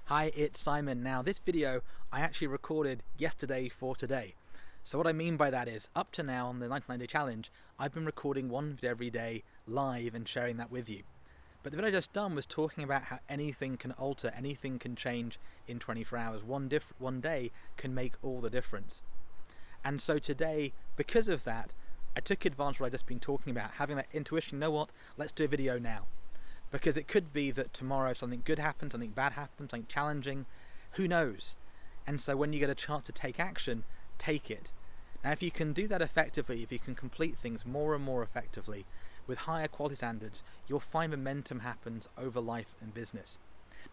Hi, it's Simon. Now, this video I actually recorded yesterday for today. So what I mean by that is, up to now on the 99 Day Challenge, I've been recording one video every day live and sharing that with you. But the video I just done was talking about how anything can alter, anything can change in 24 hours. One day can make all the difference. And so today, because of that, I took advantage of what I've just been talking about, having that intuition, you know what, let's do a video now. Because it could be that tomorrow something good happens, something bad happens, something challenging, who knows? And so when you get a chance to take action, take it. Now if you can do that effectively, if you can complete things more and more effectively, with higher quality standards, you'll find momentum happens over life and business.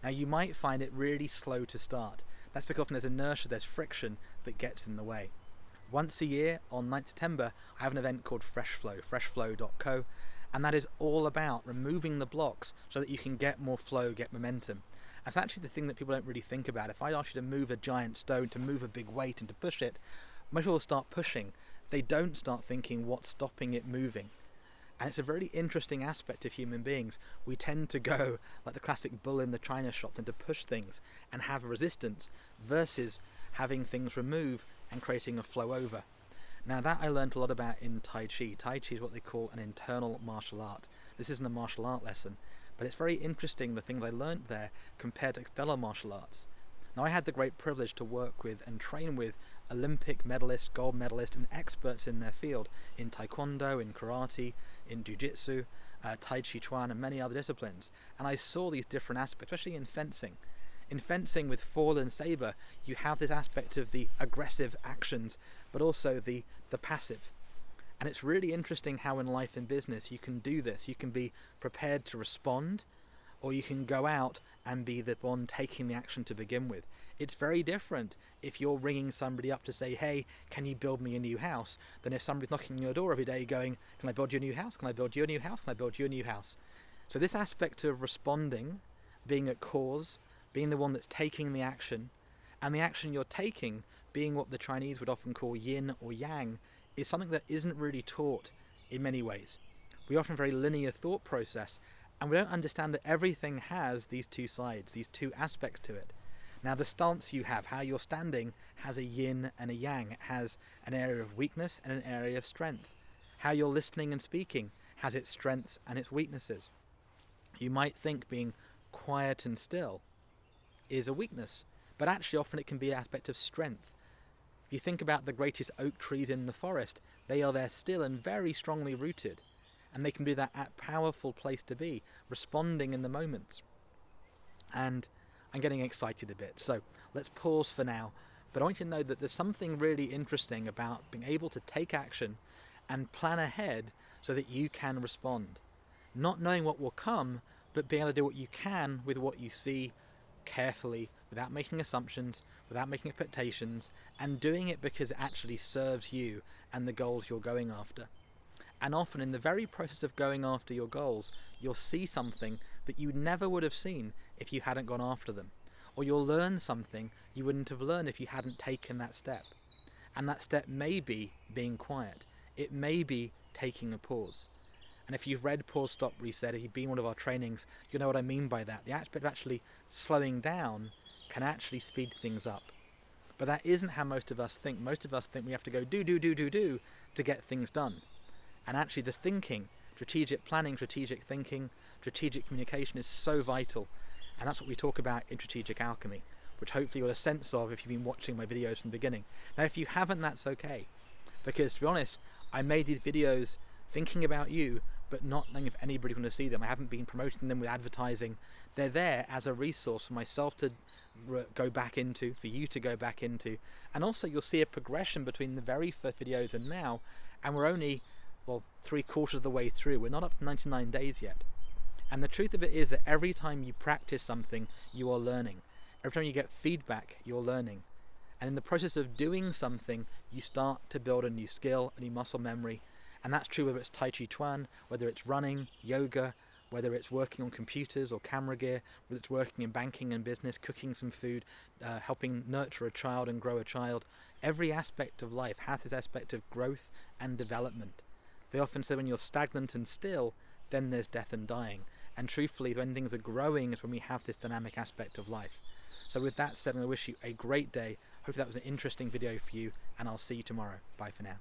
Now you might find it really slow to start. That's because often there's inertia, there's friction that gets in the way. Once a year, on 9th September, I have an event called Fresh Flow, freshflow.co, and that is all about removing the blocks so that you can get more flow, get momentum. That's actually the thing that people don't really think about. If I ask you to move a giant stone, to move a big weight and to push it, most people start pushing. They don't start thinking what's stopping it moving. And it's a very interesting aspect of human beings. We tend to go like the classic bull in the china shop and to push things and have a resistance versus having things remove and creating a flow over. Now that I learned a lot about in Tai Chi. Tai Chi is what they call an internal martial art. This isn't a martial art lesson, but it's very interesting the things I learned there compared to external martial arts. Now I had the great privilege to work with and train with Olympic medalists, gold medalists and experts in their field, in Taekwondo, in Karate, in Jiu-Jitsu, Tai Chi Chuan and many other disciplines. And I saw these different aspects, especially in fencing. In fencing with fall and saber, you have this aspect of the aggressive actions, but also the passive. And it's really interesting how in life and business you can do this. You can be prepared to respond, or you can go out and be the one taking the action to begin with. It's very different if you're ringing somebody up to say, hey, can you build me a new house, than if somebody's knocking on your door every day going, can I build you a new house? Can I build you a new house? Can I build you a new house? So this aspect of responding, being at cause, being the one that's taking the action, and the action you're taking being what the Chinese would often call yin or yang, is something that isn't really taught in many ways. We often have a very linear thought process, and we don't understand that everything has these two sides, these two aspects to it. Now the stance you have, how you're standing, has a yin and a yang. It has an area of weakness and an area of strength. How you're listening and speaking has its strengths and its weaknesses. You might think being quiet and still is a weakness, but actually often it can be an aspect of strength. If you think about the greatest oak trees in the forest, they are there still and very strongly rooted, and they can be that powerful place to be, responding in the moments. And I'm getting excited a bit, so let's pause for now. But I want you to know that there's something really interesting about being able to take action and plan ahead so that you can respond. Not knowing what will come, but being able to do what you can with what you see carefully, without making assumptions, without making expectations, and doing it because it actually serves you and the goals you're going after. And often in the very process of going after your goals, you'll see something that you never would have seen if you hadn't gone after them. Or you'll learn something you wouldn't have learned if you hadn't taken that step. And that step may be being quiet. It may be taking a pause. And if you've read Pause, Stop, Reset, if you've been in one of our trainings, you know what I mean by that. The aspect of actually slowing down can actually speed things up. But that isn't how most of us think. Most of us think we have to go do to get things done. And actually the thinking, strategic planning, strategic thinking, strategic communication is so vital. And that's what we talk about in Strategic Alchemy, which hopefully you got a sense of if you've been watching my videos from the beginning. Now if you haven't, that's okay. Because to be honest, I made these videos thinking about you, but not knowing if anybody want to see them. I haven't been promoting them with advertising. They're there as a resource for myself to go back into, for you to go back into. And also you'll see a progression between the very first videos and now, and we're only, well, 3/4 of the way through. We're not up to 99 days yet. And the truth of it is that every time you practice something, you are learning. Every time you get feedback, you're learning. And in the process of doing something, you start to build a new skill, a new muscle memory. And that's true whether it's Tai Chi Chuan, whether it's running, yoga, whether it's working on computers or camera gear, whether it's working in banking and business, cooking some food, helping nurture a child and grow a child. Every aspect of life has this aspect of growth and development. They often say when you're stagnant and still, then there's death and dying. And truthfully, when things are growing is when we have this dynamic aspect of life. So with that said, I wish you a great day. Hope that was an interesting video for you, and I'll see you tomorrow. Bye for now.